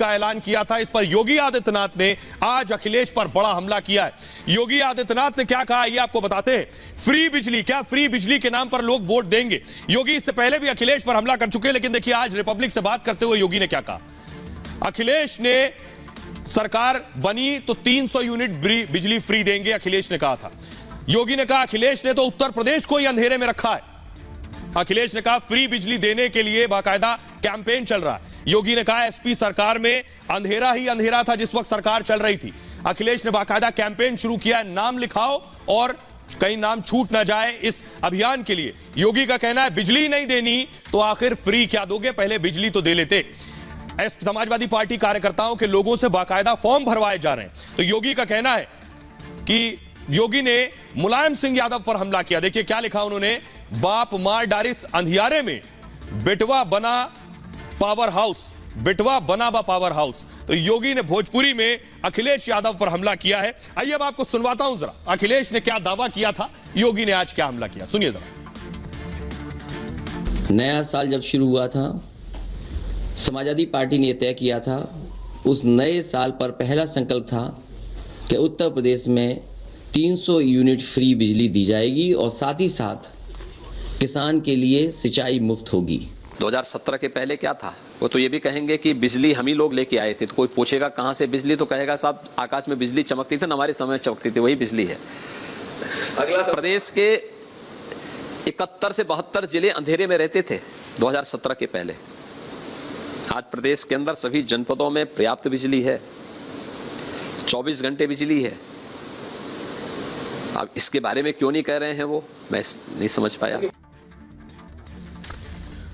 का ऐलान किया था। इस पर योगी आदित्यनाथ ने आज अखिलेश पर बड़ा हमला किया है। योगी आदित्यनाथ ने क्या कहा ये आपको बताते हैं। फ्री बिजली, क्या फ्री बिजली के नाम पर लोग वोट देंगे? योगी इससे पहले भी अखिलेश पर हमला कर चुके हैं, लेकिन देखिए आज रिपब्लिक से बात करते हुए योगी ने क्या कहा। अखिलेश ने सरकार बनी तो 300 यूनिट बिजली फ्री देंगे, अखिलेश ने कहा था। योगी ने कहा अखिलेश ने तो उत्तर प्रदेश को ही अंधेरे में रखा है। अखिलेश ने कहा फ्री बिजली देने के लिए बाकायदा कैंपेन चल रहा है। योगी ने कहा एसपी सरकार में अंधेरा ही अंधेरा था जिस वक्त सरकार चल रही थी। अखिलेश ने बाकायदा कैंपेन शुरू किया है, नाम लिखाओ और कहीं नाम छूट ना जाए इस अभियान के लिए। योगी का कहना है बिजली नहीं देनी तो आखिर फ्री क्या दोगे, पहले बिजली तो दे लेते। समाजवादी पार्टी कार्यकर्ताओं के लोगों से बाकायदा फॉर्म भरवाए जा रहे हैं। तो योगी का कहना है कि योगी ने मुलायम सिंह यादव पर हमला किया। देखिए क्या लिखा उन्होंने, बाप मार डारिस अंधियारे में, बेटवा बना पावर हाउस, बेटवा बना बा पावर हाउस। तो योगी ने भोजपुरी में अखिलेश यादव पर हमला किया है। आइए अब आपको सुनवाता हूं जरा अखिलेश ने क्या दावा किया था, योगी ने आज क्या हमला किया, सुनिए जरा। नया साल जब शुरू हुआ था, समाजवादी पार्टी ने तय किया था, उस नए साल पर पहला संकल्प था कि उत्तर प्रदेश में 300 यूनिट फ्री बिजली दी जाएगी और साथ ही साथ किसान के लिए सिंचाई मुफ्त होगी। 2017 के पहले क्या था, वो तो ये भी कहेंगे कि बिजली हम ही लोग लेके आए थे। तो कोई पूछेगा कहां से बिजली, तो कहेगा साहब आकाश में बिजली चमकती थी ना, हमारे समय चमकती थी, वही बिजली है। अगला प्रदेश के 71 से 72 जिले अंधेरे में रहते थे 2017 के पहले। आज प्रदेश के अंदर सभी जनपदों में पर्याप्त बिजली है, 24 घंटे बिजली है। अब इसके बारे में क्यों नहीं कह रहे हैं वो, मैं नहीं समझ पाया।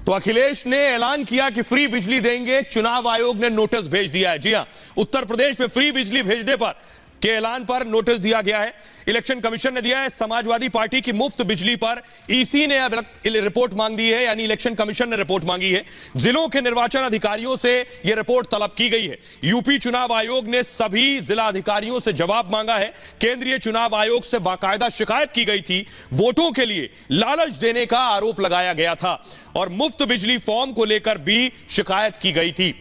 तो अखिलेश ने ऐलान किया कि फ्री बिजली देंगे, चुनाव आयोग ने नोटिस भेज दिया है। जी हां, उत्तर प्रदेश में फ्री बिजली भेजने पर के ऐलान पर नोटिस दिया गया है। इलेक्शन कमीशन ने दिया है। समाजवादी पार्टी की मुफ्त बिजली पर ईसी ने अब रिपोर्ट मांग दी है, यानी इलेक्शन कमीशन ने रिपोर्ट मांगी है। जिलों के निर्वाचन अधिकारियों से यह रिपोर्ट तलब की गई है। यूपी चुनाव आयोग ने सभी जिला अधिकारियों से जवाब मांगा है। केंद्रीय चुनाव आयोग से बाकायदा शिकायत की गई थी। वोटों के लिए लालच देने का आरोप लगाया गया था और मुफ्त बिजली फॉर्म को लेकर भी शिकायत की गई थी।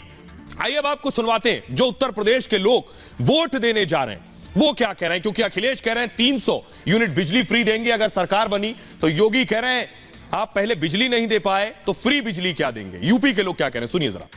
आइए अब आपको सुनवाते हैं जो उत्तर प्रदेश के लोग वोट देने जा रहे हैं वो क्या कह रहे हैं, क्योंकि अखिलेश कह रहे हैं 300 यूनिट बिजली फ्री देंगे अगर सरकार बनी, तो योगी कह रहे हैं आप पहले बिजली नहीं दे पाए तो फ्री बिजली क्या देंगे। यूपी के लोग क्या कह रहे हैं, सुनिए जरा।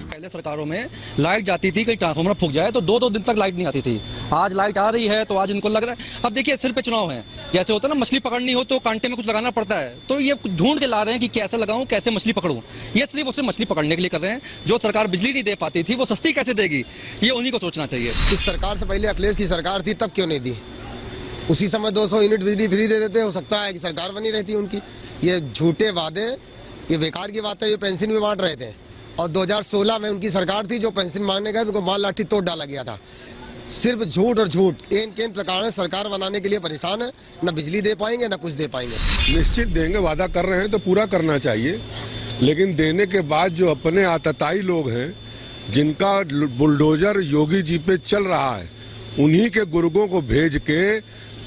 पहले सरकारों में लाइट जाती थी, कहीं ट्रांसफार्मर फूक जाए तो 2-2 दिन तक लाइट नहीं आती थी। आज लाइट आ रही है तो आज इनको लग रहा है, अब देखिए सिर पे चुनाव है, जैसे होता है ना मछली पकड़नी हो तो कांटे में कुछ लगाना पड़ता है, तो ये ढूंढ के ला रहे हैं कि कैसे लगाऊं, कैसे मछली पकड़ूं। ये सिर्फ उससे मछली पकड़ने के लिए कर रहे हैं। जो सरकार बिजली नहीं दे पाती थी वो सस्ती कैसे देगी, ये उन्हीं को सोचना चाहिए। इस सरकार से पहले अखिलेश की सरकार थी, तब क्यों नहीं दी? उसी समय 200 यूनिट बिजली फ्री दे देते, हो सकता है कि सरकार बनी रहती उनकी। ये झूठे वादे, ये बेकार की बात है। ये पेंशन भी बांट रहे थे और 2016 में उनकी सरकार थी, जो पेंशन मांगने गए तो उनको मार लाठी तोड़ डाला गया था। सिर्फ झूठ और झूठ इन प्रकार सरकार बनाने के लिए परेशान है। न बिजली दे पाएंगे न कुछ दे पाएंगे। निश्चित देंगे, वादा कर रहे हैं तो पूरा करना चाहिए, लेकिन देने के बाद जो अपने आतताई लोग हैं जिनका बुलडोजर योगी जी पे चल रहा है, उन्हीं के गुर्गों को भेज के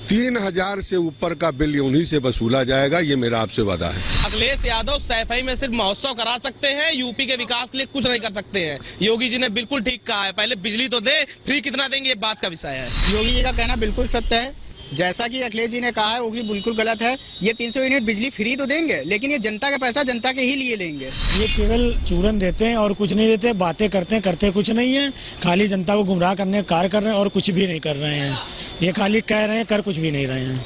3000 से ऊपर का बिल उन्हीं से वसूला जाएगा। ये मेरा आपसे वादा है। अखिलेश यादव सैफई में सिर्फ महोत्सव करा सकते हैं, यूपी के विकास के लिए कुछ नहीं कर सकते हैं। योगी जी ने बिल्कुल ठीक कहा है, पहले बिजली तो दे, फ्री कितना देंगे ये बात का विषय है। योगी जी का कहना बिल्कुल सत्य है, जैसा कि अखिलेश जी ने कहा है वो भी बिल्कुल गलत है। ये 300 यूनिट बिजली फ्री तो देंगे, लेकिन ये जनता का पैसा जनता के ही लिए लेंगे। ये केवल चूरन देते हैं और कुछ नहीं देते, बातें करते कुछ नहीं है, खाली जनता को गुमराह करने का कार्य कर रहे हैं और कुछ भी नहीं कर रहे हैं। ये खाली कह रहे हैं, कर कुछ भी नहीं रहे हैं।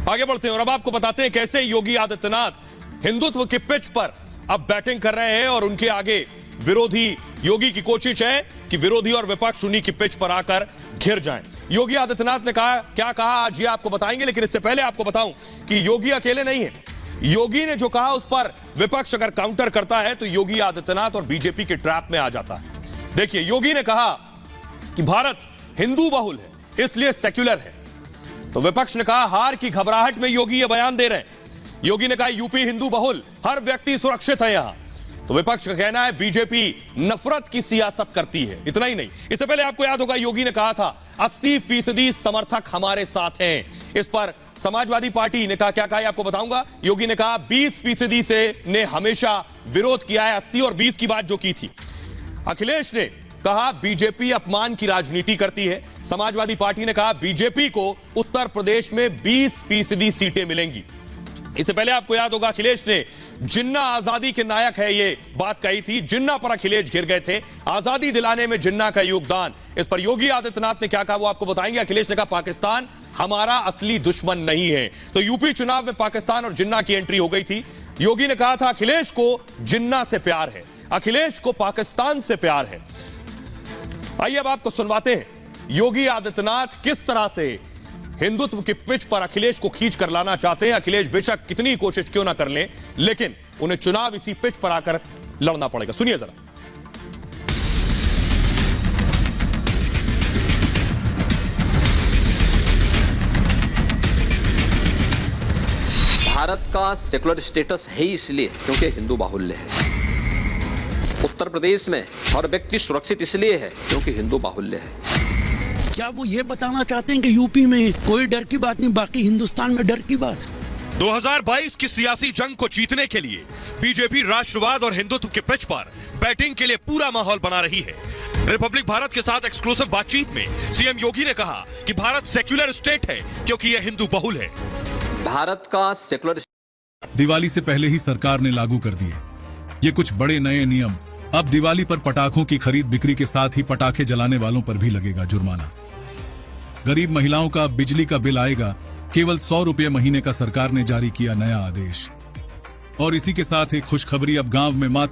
आगे बढ़ते हैं और अब आपको बताते हैं कैसे योगी आदित्यनाथ हिंदुत्व की पिच पर अब बैटिंग कर रहे हैं और उनके आगे विरोधी, योगी की कोशिश है कि विरोधी और विपक्ष उन्हीं की पिच पर आकर घिर जाएं। योगी आदित्यनाथ ने कहा, क्या कहा आज ये आपको बताएंगे, लेकिन इससे पहले आपको बताऊं कि योगी अकेले नहीं है। योगी ने जो कहा उस पर विपक्ष अगर काउंटर करता है तो योगी आदित्यनाथ और बीजेपी के ट्रैप में आ जाता है। देखिए योगी ने कहा कि भारत हिंदू बहुल है इसलिए सेक्युलर है, तो विपक्ष ने कहा हार की घबराहट में योगी ये बयान दे रहे हैं। योगी ने कहा यूपी हिंदू बहुल, हर व्यक्ति सुरक्षित है यहां, तो विपक्ष का कहना है बीजेपी नफरत की सियासत करती है। इतना ही नहीं, इससे पहले आपको याद होगा योगी ने कहा था 80% समर्थक हमारे साथ हैं। इस पर समाजवादी पार्टी ने कहा, क्या कहा आपको बताऊंगा। योगी ने कहा 20% से ने हमेशा विरोध किया है, 80 और 20 की बात जो की थी। अखिलेश ने कहा बीजेपी अपमान की राजनीति करती है। समाजवादी पार्टी ने कहा बीजेपी को उत्तर प्रदेश में 20% सीटें मिलेंगी। इससे पहले आपको याद होगा अखिलेश ने जिन्ना आजादी के नायक है ये बात कही थी। जिन्ना पर अखिलेश गिर गए थे, आजादी दिलाने में जिन्ना का योगदान। इस पर योगी आदित्यनाथ ने क्या कहा वो आपको बताएंगे। अखिलेश ने कहा पाकिस्तान हमारा असली दुश्मन नहीं है। तो यूपी चुनाव में पाकिस्तान और जिन्ना की एंट्री हो गई थी। योगी ने कहा था अखिलेश को जिन्ना से प्यार है, अखिलेश को पाकिस्तान से प्यार है। आइए अब आपको सुनवाते हैं योगी आदित्यनाथ किस तरह से हिंदुत्व की पिच पर अखिलेश को खींच कर लाना चाहते हैं। अखिलेश बेशक कितनी कोशिश क्यों ना कर लें, लेकिन उन्हें चुनाव इसी पिच पर आकर लड़ना पड़ेगा। सुनिए जरा। भारत का सेकुलर स्टेटस है ही इसलिए क्योंकि हिंदू बाहुल्य है। उत्तर प्रदेश में हर व्यक्ति सुरक्षित इसलिए है क्योंकि हिंदू बाहुल्य है। क्या वो ये बताना चाहते हैं कि यूपी में कोई डर की बात नहीं, बाकी हिंदुस्तान में डर की बात? 2022 की सियासी जंग को जीतने के लिए बीजेपी राष्ट्रवाद और हिंदुत्व के पिच पर बैटिंग के लिए पूरा माहौल बना रही है। रिपब्लिक भारत के साथ एक्सक्लूसिव बातचीत में सीएम योगी ने कहा कि भारत सेक्युलर स्टेट है क्योंकि यह हिंदू बहुल है। भारत का सेकुलर दिवाली से पहले ही सरकार ने लागू कर दिए ये कुछ बड़े नए नियम। अब दिवाली पर पटाखों की खरीद बिक्री के साथ ही पटाखे जलाने वालों पर भी लगेगा जुर्माना। गरीब महिलाओं का बिजली का बिल आएगा केवल 100 रुपये महीने का। सरकार ने जारी किया नया आदेश। और इसी के साथ एक खुशखबरी, अब गांव में मात्र